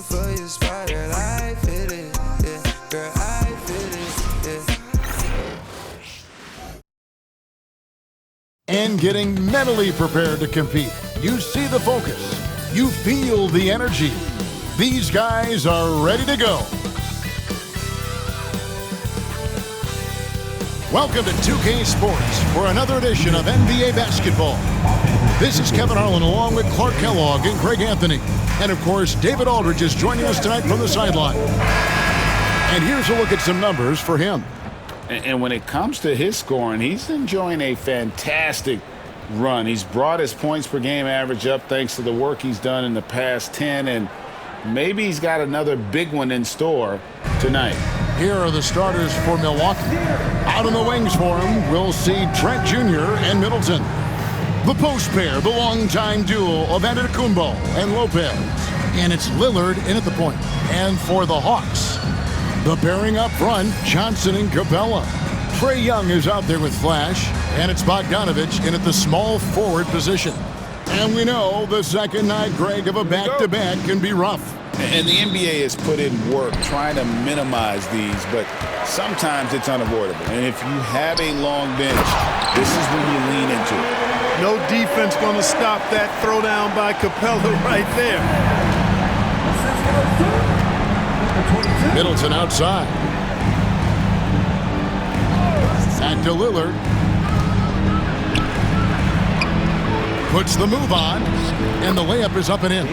reaching for your spot, girl, I feel it, yeah. Girl, I feel it, yeah. And getting mentally prepared to compete. You see the focus. You feel the energy. These guys are ready to go. Welcome to 2K Sports for another edition of NBA basketball. This is Kevin Harlan along with Clark Kellogg and Greg Anthony. And of course, David Aldridge is joining us tonight from the sideline. And here's a look at some numbers for him. And when it comes to his scoring, he's enjoying a fantastic run. He's brought his points per game average up thanks to the work he's done in the past 10, and maybe he's got another big one in store tonight. Here are the starters for Milwaukee. Out on the wings for him, we'll see Trent Jr. and Middleton. The post pair, the longtime duo of Antetokounmpo and Lopez. And it's Lillard in at the point. And for the Hawks, the pairing up front, Johnson and Capella. Trae Young is out there with Flash, and it's Bogdanovich in at the small forward position. And we know the second night, Greg, of a back-to-back can be rough. And the NBA has put in work trying to minimize these, but sometimes it's unavoidable. And if you have a long bench, this is when you lean into it. No defense going to stop that throwdown by Capella right there. Middleton outside. Back to Lillard. Puts the move on, and the layup is up and in.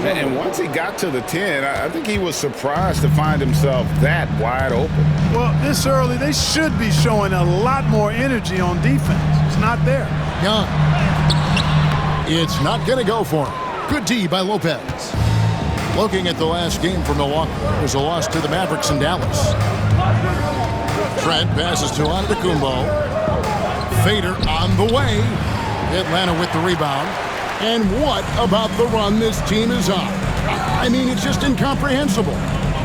And once he got to the 10, I think he was surprised to find himself that wide open. Well, this early, they should be showing a lot more energy on defense. It's not there. Young. It's not going to go for him. Good D by Lopez. Looking at the last game for Milwaukee, it was a loss to the Mavericks in Dallas. Trent passes to Antetokounmpo. Fader on the way. Atlanta with the rebound. And what about the run this team is on? I mean, it's just incomprehensible.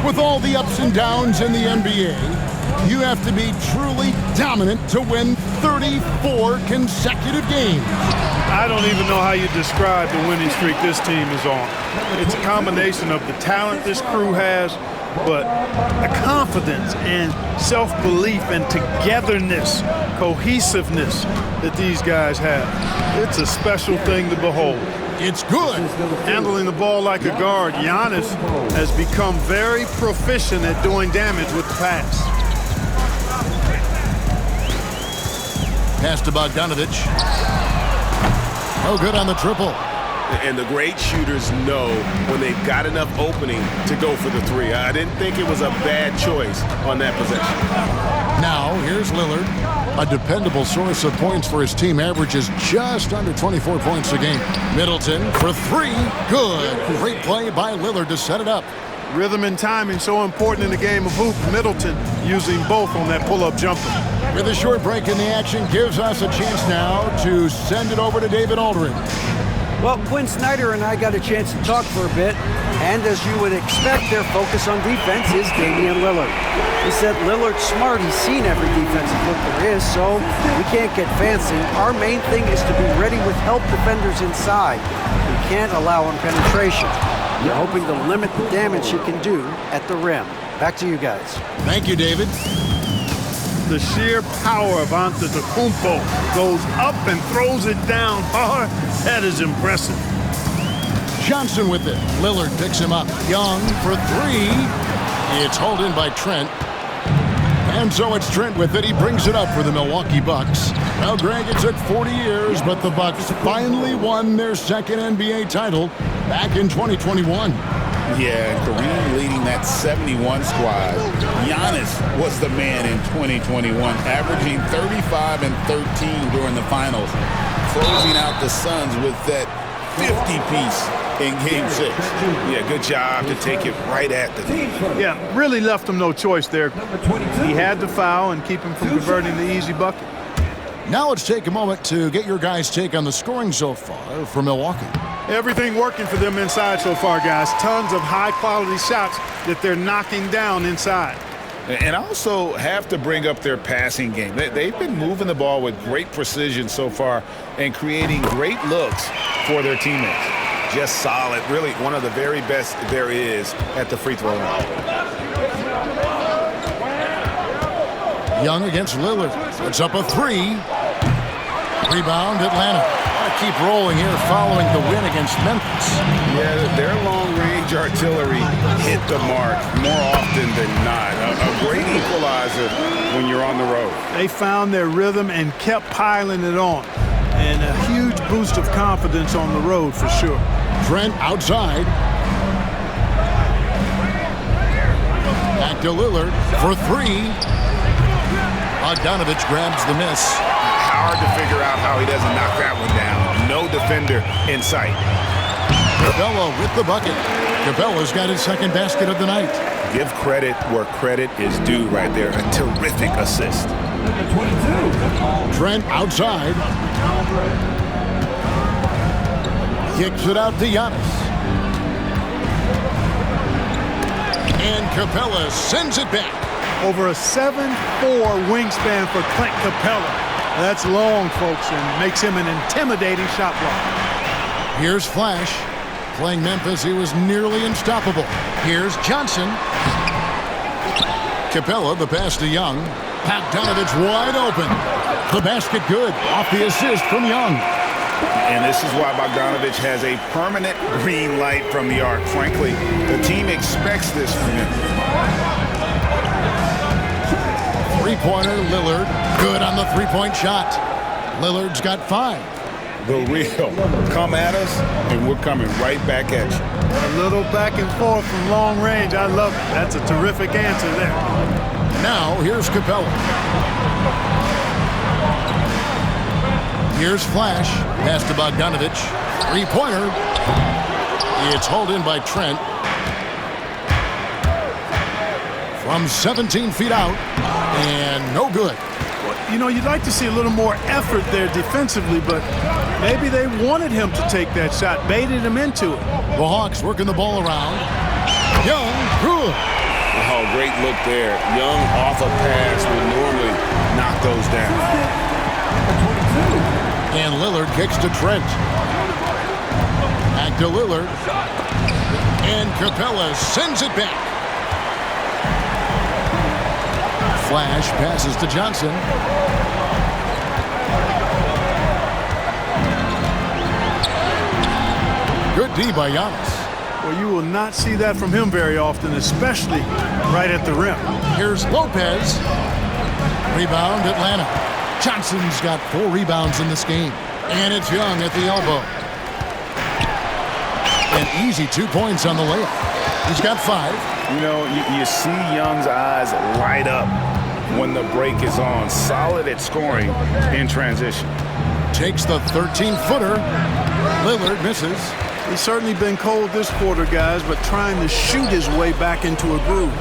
With all the ups and downs in the NBA, you have to be truly dominant to win 34 consecutive games. I don't even know how you describe the winning streak this team is on. It's a combination of the talent this crew has, but the confidence and self-belief and togetherness, cohesiveness that these guys have. It's a special thing to behold. It's good. Handling the ball like a guard, Giannis has become very proficient at doing damage with the pass. Pass to Bogdanovich. No good on the triple. And the great shooters know when they've got enough opening to go for the three. I didn't think it was a bad choice on that possession. Now, here's Lillard. A dependable source of points for his team, averages just under 24 points a game. Middleton for three. Good. Great play by Lillard to set it up. Rhythm and timing so important in the game of hoop. Middleton using both on that pull-up jumper. With a short break in the action, gives us a chance now to send it over to David Aldridge. Well, Quinn Snyder and I got a chance to talk for a bit, and as you would expect, their focus on defense is Damian Lillard. He said Lillard's smart. He's seen every defensive look there is, so we can't get fancy. Our main thing is to be ready with help defenders inside. We can't allow him penetration. We're hoping to limit the damage he can do at the rim. Back to you guys. Thank you, David. The sheer power of Antetokounmpo goes up and throws it down hard. That is impressive. Johnson with it. Lillard picks him up. Young for three. It's hauled in by Trent. And so it's Trent with it. He brings it up for the Milwaukee Bucks. Well, Greg, it took 40 years, but the Bucks finally won their second NBA title back in 2021. Yeah, Kareem leading that 71 squad. Giannis was the man in 2021, averaging 35 and 13 during the finals, closing out the Suns with that 50-piece in Game 6. Yeah, good job to take it right at the team. Yeah, really left him no choice there. He had to foul and keep him from converting the easy bucket. Now let's take a moment to get your guys' take on the scoring so far for Milwaukee. Everything working for them inside so far, guys. Tons of high-quality shots that they're knocking down inside. And also have to bring up their passing game. They've been moving the ball with great precision so far and creating great looks for their teammates. just solid. Really one of the very best there is at the free throw line. Young against Lillard. Puts up a three. Rebound, Atlanta. Keep rolling here following the win against Memphis. Yeah, their long-range artillery hit the mark more often than not. A great equalizer when you're on the road. They found their rhythm and kept piling it on. And a huge boost of confidence on the road for sure. Trent outside. Back to Lillard for three. Bogdanovich grabs the miss. Hard to figure out how he doesn't knock that one down. No defender in sight. Capella with the bucket. Capella's got his second basket of the night. Give credit where credit is due right there. A terrific assist. Trent outside. Kicks it out to Giannis. And Capella sends it back. Over a 7'4" wingspan for Clint Capella. That's long, folks, and makes him an intimidating shot blocker. Here's Flash. Playing Memphis, he was nearly unstoppable. Here's Johnson. Capella, the pass to Young. Bogdanovich wide open. The basket good. Off the assist from Young. And this is why Bogdanovich has a permanent green light from the arc. Frankly, the team expects this from him. Three-pointer, Lillard. Good on the three-point shot. Lillard's got 5. The real. Come at us, and we're coming right back at you. A little back and forth from long range. I love it. That's a terrific answer there. Now, here's Capella. Here's Flash. Pass to Bogdanovich. Three-pointer. It's hauled in by Trent. From 17 feet out. And no good. You know, you'd like to see a little more effort there defensively, but maybe they wanted him to take that shot, baited him into it. The Hawks working the ball around. Young, good. Oh, great look there. Young off a pass would normally knock those down. And Lillard kicks to Trent. Back to Lillard. And Capella sends it back. Flash passes to Johnson. Good D by Giannis. Well, you will not see that from him very often, especially right at the rim. Here's Lopez. Rebound, Atlanta. Johnson's got 4 rebounds in this game. And it's Young at the elbow. An easy 2 points on the layup. He's got 5. You know, you see Young's eyes light up when the break is on. Solid at scoring in transition. Takes the 13-footer. Lillard misses. He's certainly been cold this quarter, guys, but trying to shoot his way back into a groove.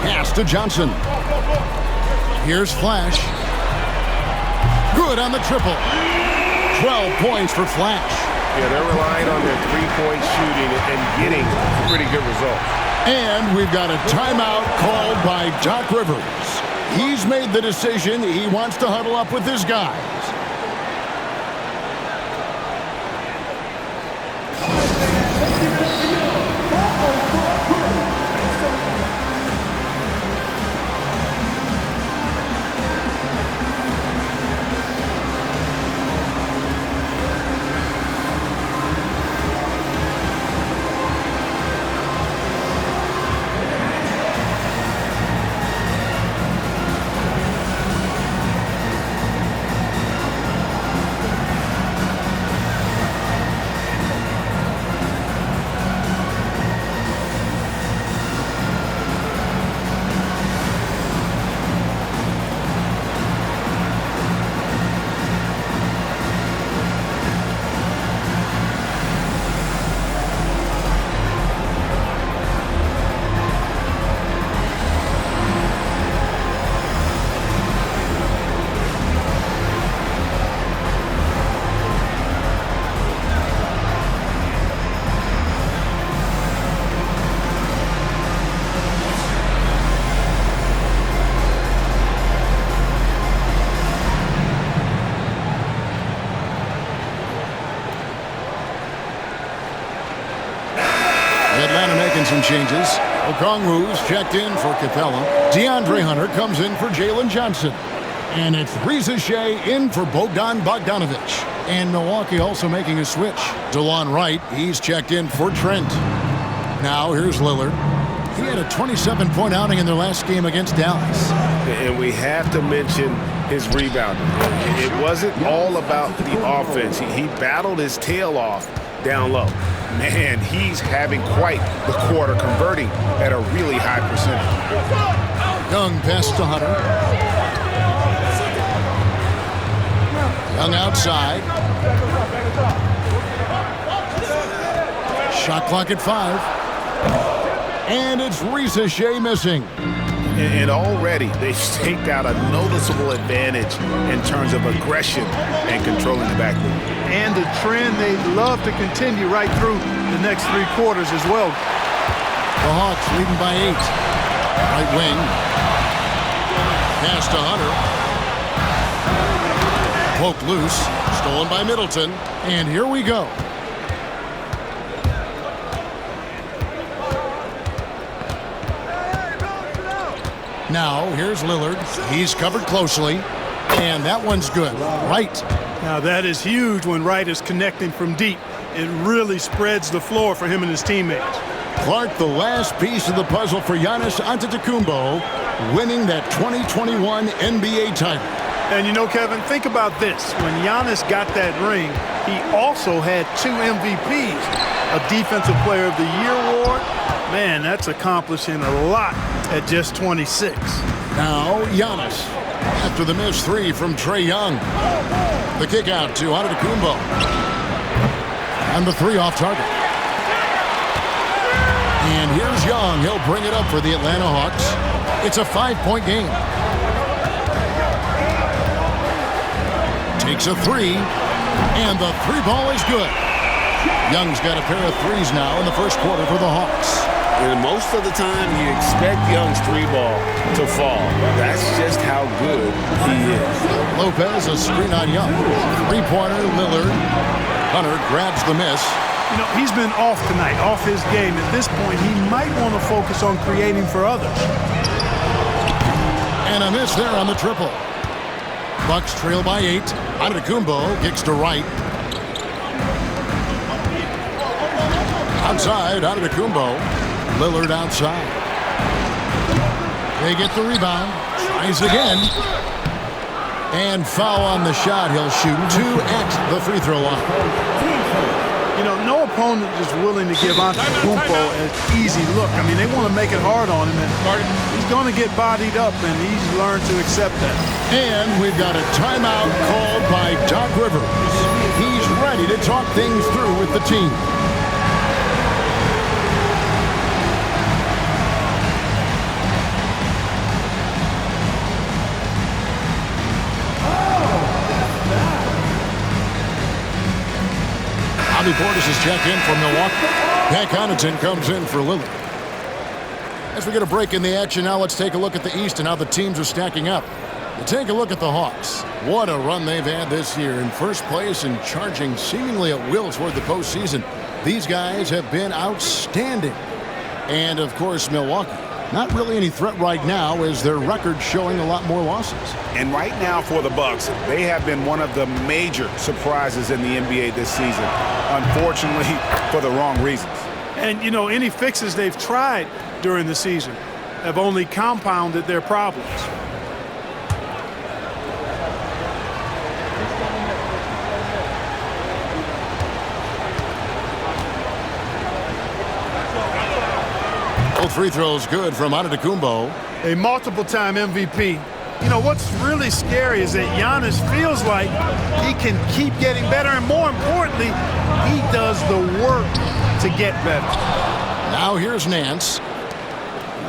Pass to Johnson. Here's Flash. Good on the triple. 12 points for Flash. Yeah, they're relying on their three-point shooting and getting pretty good results. And we've got a timeout called by Doc Rivers. He's made the decision. He wants to huddle up with his guys. making some changes. Okongwu's checked in for Capella. DeAndre Hunter comes in for Jalen Johnson. And it's Reza Shea in for Bogdan Bogdanovic. And Milwaukee also making a switch. DeLon Wright, he's checked in for Trent. Now here's Lillard. He had a 27-point outing in their last game against Dallas. And we have to mention his rebounding. It wasn't all about the offense. He battled his tail off down low. Man, he's having quite the quarter, converting at a really high percentage. Young pass to Hunter. Young outside. Shot clock at 5. And it's Reza Shea missing. And already they've staked out a noticeable advantage in terms of aggression and controlling the backcourt. And the trend they'd love to continue right through the next 3 quarters as well. The Hawks leading by 8. Right wing. Pass to Hunter. Poked loose. Stolen by Middleton. And here we go. Now, here's Lillard. He's covered closely. And that one's good. Right. Now, that is huge when Wright is connecting from deep. It really spreads the floor for him and his teammates. Clark, the last piece of the puzzle for Giannis Antetokounmpo, winning that 2021 NBA title. And you know, Kevin, think about this. When Giannis got that ring, he also had 2 MVPs, a Defensive Player of the Year award. Man, that's accomplishing a lot at just 26. Now, Giannis, after the missed 3 from Trae Young. The kick out to Antetokounmpo. And the 3 off target. And here's Young. He'll bring it up for the Atlanta Hawks. It's a 5-point game. Takes a 3. And the 3 ball is good. Young's got a pair of 3s now in the first quarter for the Hawks. And most of the time, you expect Young's 3 ball to fall. That's just how good he is. Lopez, a screen on Young. 3-pointer, Lillard. Hunter grabs the miss. You know, he's been off tonight, off his game. At this point, he might want to focus on creating for others. And a miss there on the triple. Bucks trail by 8. Antetokounmpo kicks to Wright. Outside, Antetokounmpo. Lillard outside. They get the rebound. Tries again. And foul on the shot. He'll shoot 2 at the free throw line. You know, no opponent is willing to give Antetokounmpo an easy look. I mean, they want to make it hard on him, and he's going to get bodied up, and he's learned to accept that. And we've got a timeout called by Doc Rivers. He's ready to talk things through with the team. Bobby Portis is checked in for Milwaukee. Pat Connaughton comes in for Lillard. As we get a break in the action now, let's take a look at the East and how the teams are stacking up. You take a look at the Hawks. What a run they've had this year. In first place and charging seemingly at will toward the postseason. These guys have been outstanding. And, of course, Milwaukee. Not really any threat right now as their record showing a lot more losses. And right now for the Bucks, they have been one of the major surprises in the NBA this season. Unfortunately, for the wrong reasons. And, you know, any fixes they've tried during the season have only compounded their problems. Both free throws good from Antetokounmpo. A multiple-time MVP. You know, what's really scary is that Giannis feels like he can keep getting better, and more importantly, he does the work to get better. Now here's Nance.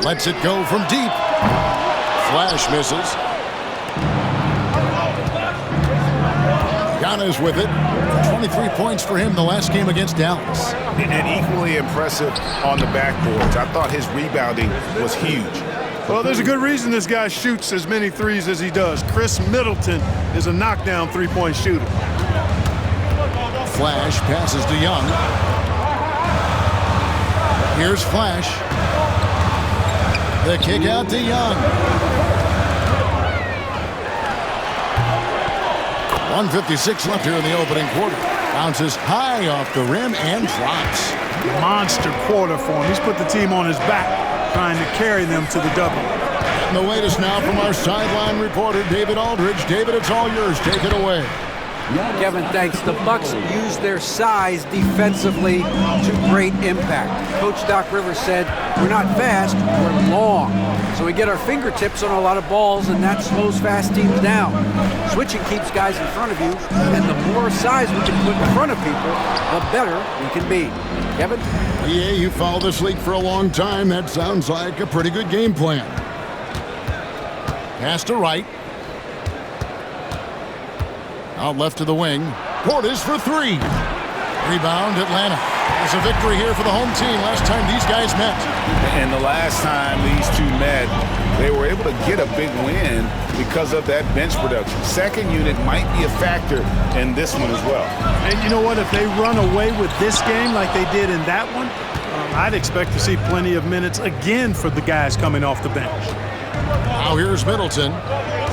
Lets it go from deep. Flash misses. Giannis with it. 23 points for him the last game against Dallas. And equally impressive on the backboards. I thought his rebounding was huge. Well, there's a good reason this guy shoots as many threes as he does. Chris Middleton is a knockdown three-point shooter. Flash passes to Young. Here's Flash. The kick out to Young. 1:56 left here in the opening quarter. Bounces high off the rim and drops. Monster quarter for him. He's put the team on his back, trying to carry them to the double. And the latest now from our sideline reporter, David Aldridge. David, it's all yours. Take it away. Kevin, thanks. The Bucks use their size defensively to great impact. Coach Doc Rivers said, we're not fast, we're long. So we get our fingertips on a lot of balls, and that slows fast teams down. Switching keeps guys in front of you, and the more size we can put in front of people, the better we can be. Kevin? Yeah, you followed this league for a long time. That sounds like a pretty good game plan. Pass to Wright. Out left to the wing. Portis for three. Rebound, Atlanta. It's a victory here for the home team. Last time these guys met. And the last time these two met, they were able to get a big win because of that bench production. Second unit might be a factor in this one as well. And you know what? If they run away with this game like they did in that one, I'd expect to see plenty of minutes again for the guys coming off the bench. Now here's Middleton.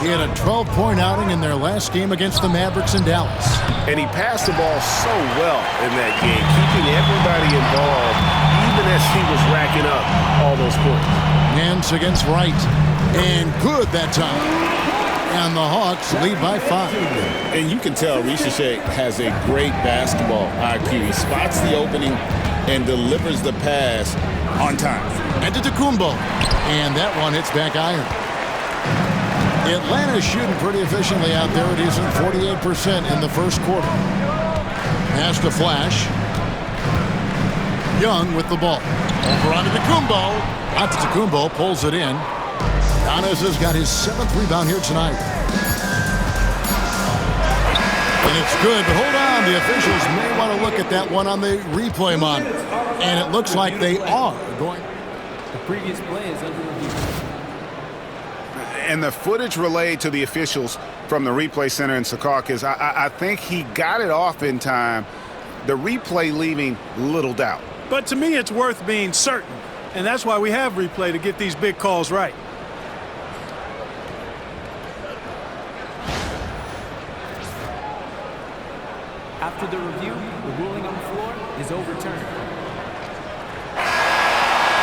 He had a 12-point outing in their last game against the Mavericks in Dallas. And he passed the ball so well in that game, keeping everybody involved, even as he was racking up all those points. Nance against Wright. And good that time. And the Hawks lead by 5. And you can tell Richeche has a great basketball IQ. He spots the opening and delivers the pass on time. Antetokounmpo. And that one hits back iron. Atlanta's shooting pretty efficiently out there. It is at 48% in the first quarter. Pass to Flash. Young with the ball. Over onto Antetokounmpo. Antetokounmpo pulls it in. Giannis has got his 7th rebound here tonight. And it's good, but hold on. The officials may want to look at that one on the replay monitor. And it looks like they are going. The previous play is under review. And the footage relayed to the officials from the replay center in Secaucus, I think he got it off in time. The replay leaving little doubt. But to me, it's worth being certain. And that's why we have replay, to get these big calls right. After the review, the ruling on the floor is overturned.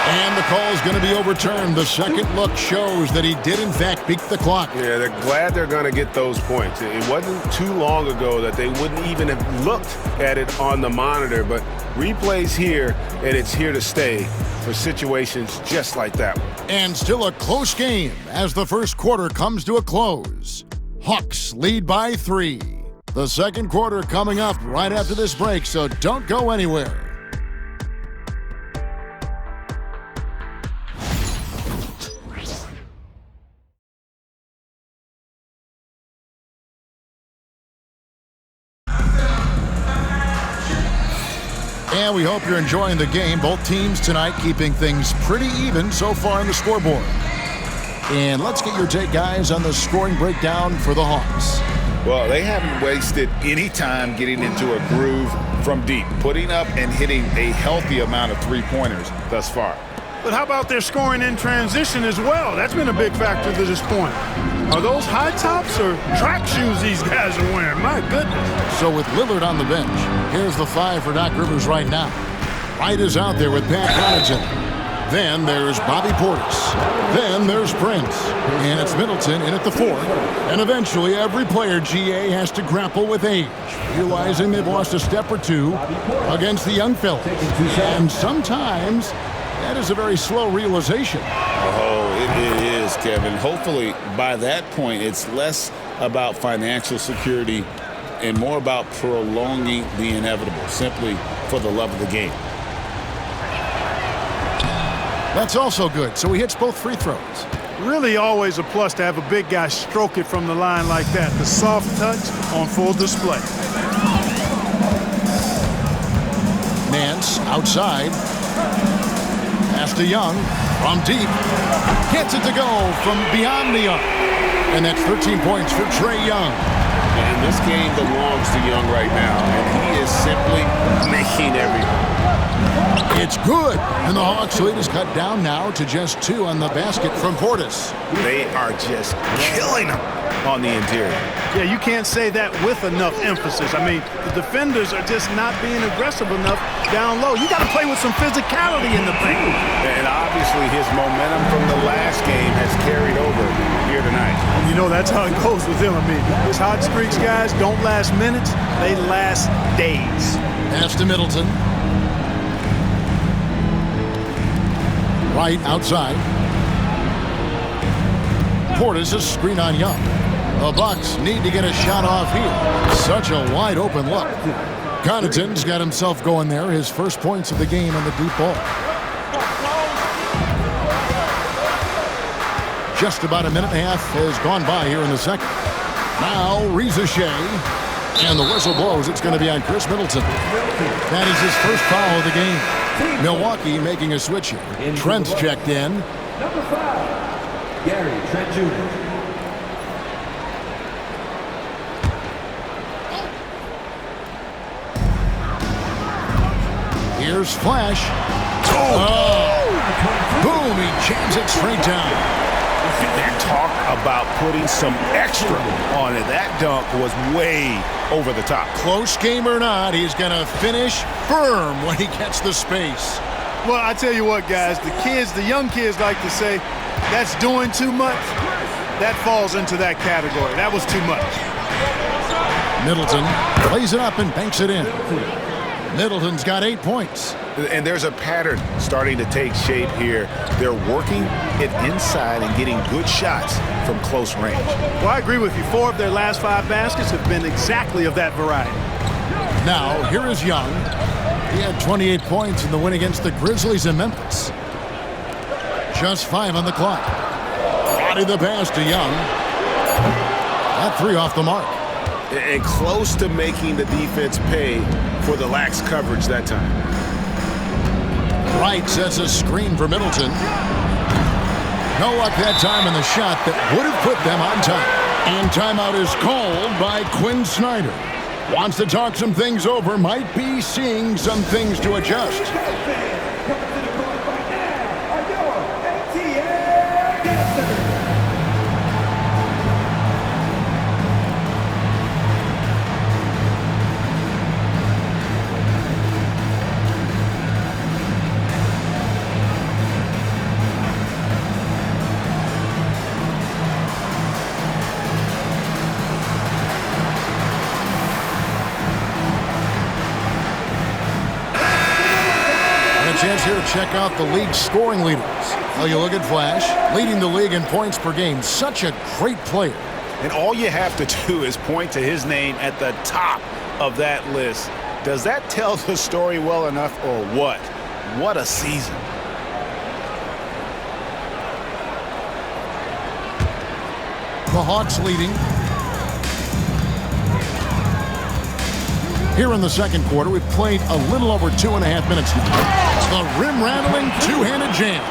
And the call is going to be overturned. The second look shows that he did, in fact, beat the clock. Yeah, they're glad they're going to get those points. It wasn't too long ago that they wouldn't even have looked at it on the monitor, but replay's here, and it's here to stay for situations just like that one. And still a close game as the first quarter comes to a close. Hawks lead by 3. The second quarter coming up right after this break, so don't go anywhere. And we hope you're enjoying the game. Both teams tonight keeping things pretty even so far on the scoreboard. And let's get your take, guys, on the scoring breakdown for the Hawks. Well, they haven't wasted any time getting into a groove from deep, putting up and hitting a healthy amount of three-pointers thus far. But how about their scoring in transition as well? That's been a big factor to this point. Are those high tops or track shoes these guys are wearing? My goodness. So with Lillard on the bench, here's the 5 for Doc Rivers right now. Wright is out there with Pat Connaughton. Then there's Bobby Portis. Then there's Prince. And it's Middleton in at the 4. And eventually every player, GA, has to grapple with age, realizing they've lost a step or two against the young fellas. And sometimes that is a very slow realization. Oh, it is, Kevin. Hopefully by that point it's less about financial security and more about prolonging the inevitable, simply for the love of the game. That's also good. So he hits both free throws. Really always a plus to have a big guy stroke it from the line like that. The soft touch on full display. Nance outside. Pass to Young from deep. Gets it to go from beyond the arc. And that's 13 points for Trae Young. And this game belongs to Young right now, and he is simply making everything. It's good, and the Hawks lead is cut down now to just 2 on the basket from Portis. They are just killing them on the interior. Yeah, you can't say that with enough emphasis. I mean, the defenders are just not being aggressive enough down low. You got to play with some physicality in the paint. And obviously his momentum from the last game has carried over here tonight. You know, that's how it goes with him. I mean, his hot streaks, guys, don't last minutes. They last days. Pass to Middleton. Right outside. Portis, a screen on Young. The Bucks need to get a shot off here. Such a wide open look. Connaughton's got himself going there. His first points of the game on the deep ball. Just about a minute and a half has gone by here in the second. Now Reza Shea. And the whistle blows. It's going to be on Chris Middleton. That is his first foul of the game. Milwaukee making a switch here. Trent's checked in. Number 5, Gary Trent Jr. Here's Flash. Oh! Boom! He jams it straight down. And talk about putting some extra on it. That dunk was way over the top. Close game or not, he's going to finish firm when he gets the space. Well, I tell you what, guys, the young kids like to say, that's doing too much. That falls into that category. That was too much. Middleton plays it up and banks it in. Middleton's got 8 points. And there's a pattern starting to take shape here. They're working it inside and getting good shots from close range. Well, I agree with you. 4 of their last 5 baskets have been exactly of that variety. Now, here is Young. He had 28 points in the win against the Grizzlies in Memphis. Just 5 on the clock. Body the pass to Young. That 3 off the mark. And close to making the defense pay for the lax coverage that time. Wright sets a screen for Middleton. No luck that time in the shot that would have put them on top. And timeout is called by Quinn Snyder. Wants to talk some things over, might be seeing some things to adjust. Chance here to check out the league's scoring leaders. Well, you look at Flash, leading the league in points per game. Such a great player. And all you have to do is point to his name at the top of that list. Does that tell the story well enough or what? What a season. The Hawks leading. Here in the second quarter, we've played a little over 2.5 minutes now. The rim-rattling two-handed jam.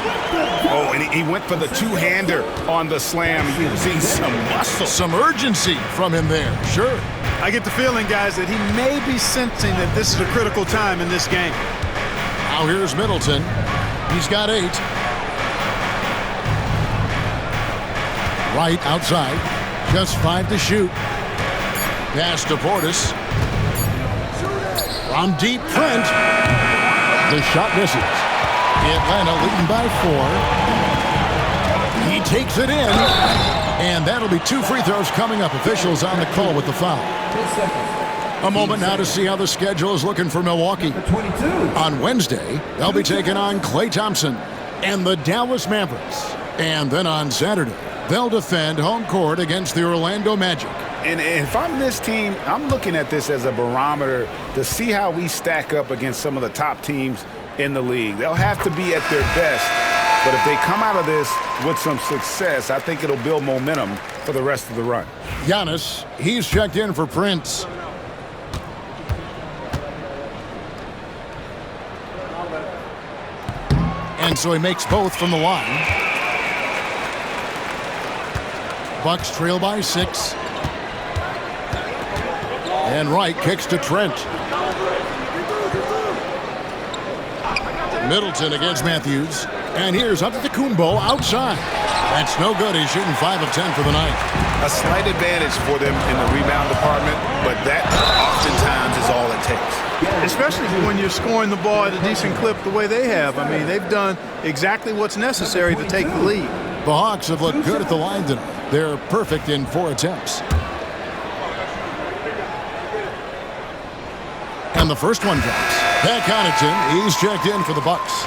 Oh, and he went for the two-hander on the slam using some muscle. Some urgency from him there, sure. I get the feeling, guys, that he may be sensing that this is a critical time in this game. Now here's Middleton. He's got 8. Right outside. Just 5 to shoot. Pass to Portis. From deep Trent. The shot misses. Atlanta leading by 4. He takes it in. And that'll be 2 free throws coming up. Officials on the call with the foul. A moment now to see how the schedule is looking for Milwaukee. On Wednesday, they'll be taking on Klay Thompson and the Dallas Mavericks. And then on Saturday, they'll defend home court against the Orlando Magic. And if I'm this team, I'm looking at this as a barometer to see how we stack up against some of the top teams in the league. They'll have to be at their best, but if they come out of this with some success, I think it'll build momentum for the rest of the run. Giannis, he's checked in for Prince. And so he makes both from the line. Bucks trail by 6. And Wright kicks to Trent. Middleton against Matthews. And here's Antetokounmpo outside. That's no good. He's shooting 5 of 10 for the night. A slight advantage for them in the rebound department, but that oftentimes is all it takes. Especially when you're scoring the ball at a decent clip the way they have. I mean, they've done exactly what's necessary to take the lead. The Hawks have looked good at the line tonight. They're perfect in 4 attempts. And the first one drops. Pat Connaughton, he's checked in for the Bucks.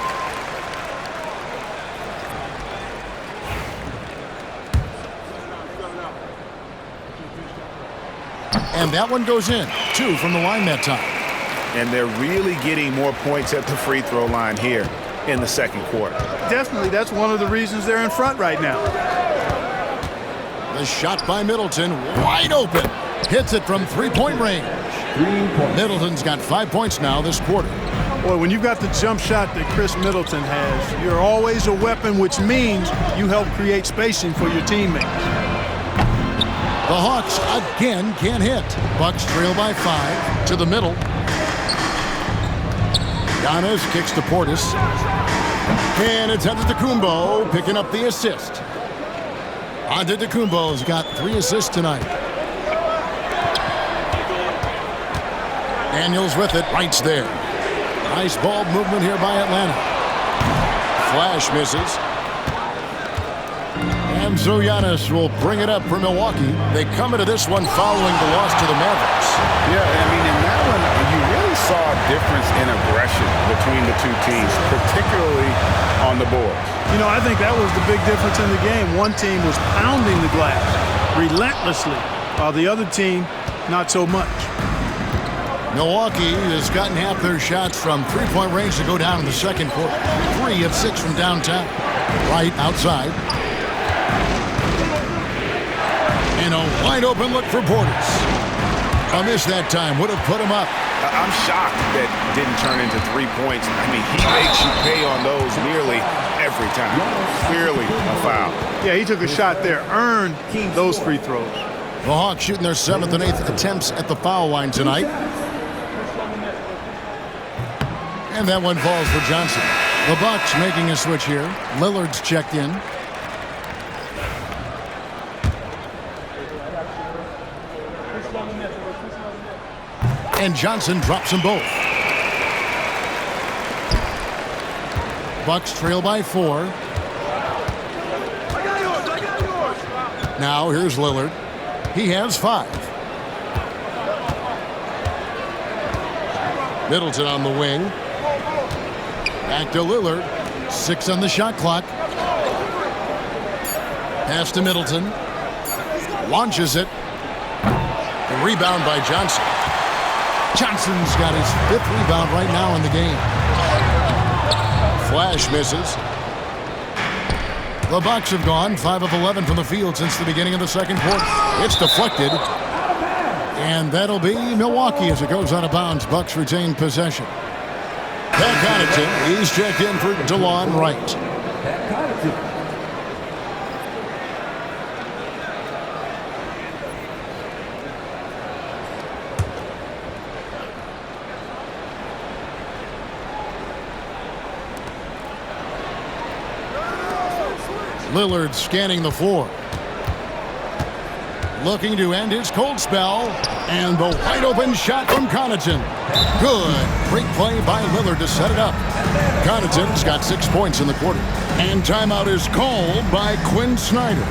And that one goes in. 2 from the line that time. And they're really getting more points at the free throw line here in the second quarter. Definitely, that's one of the reasons they're in front right now. The shot by Middleton, wide open. Hits it from three-point range. Middleton's got 5 points now this quarter. Boy, when you've got the jump shot that Chris Middleton has, you're always a weapon, which means you help create spacing for your teammates. The Hawks again can't hit. Bucks trail by 5 to the middle. Giannis kicks to Portis. And it's Antetokounmpo picking up the assist. Antetokounmpo's got 3 assists tonight. Daniels with it, Wright's there. Nice ball movement here by Atlanta. Flash misses. And so Giannis will bring it up for Milwaukee. They come into this one following the loss to the Mavericks. Yeah, I mean, in that one, you really saw a difference in aggression between the two teams, particularly on the boards. You know, I think that was the big difference in the game. One team was pounding the glass relentlessly, while the other team, not so much. Milwaukee has gotten half their shots from three-point range to go down in the second quarter. 3 of 6 from downtown. Right outside. And a wide-open look for Portis. A miss that time would have put him up. I'm shocked that didn't turn into 3 points. I mean, he makes you pay on those nearly every time. Clearly a foul. Yeah, he took a shot there, earned those free throws. The Hawks shooting their 7th and 8th attempts at the foul line tonight. And that one falls for Johnson. The Bucks making a switch here. Lillard's checked in. And Johnson drops them both. Bucks trail by 4. Now here's Lillard. He has 5. Middleton on the wing. Back to Lillard. 6 on the shot clock. Pass to Middleton. Launches it. The rebound by Johnson. Johnson's got his 5th rebound right now in the game. Flash misses. The Bucks have gone 5 of 11 from the field since the beginning of the second quarter. It's deflected. And that'll be Milwaukee as it goes out of bounds. Bucks retain possession. Pat Connaughton, he's checked in for DeLon Wright. Pat Connaughton. Lillard scanning the floor. Looking to end his cold spell. And the wide open shot from Connaughton. Good. Great play by Lillard to set it up. Connaughton's got 6 points in the quarter. And timeout is called by Quinn Snyder.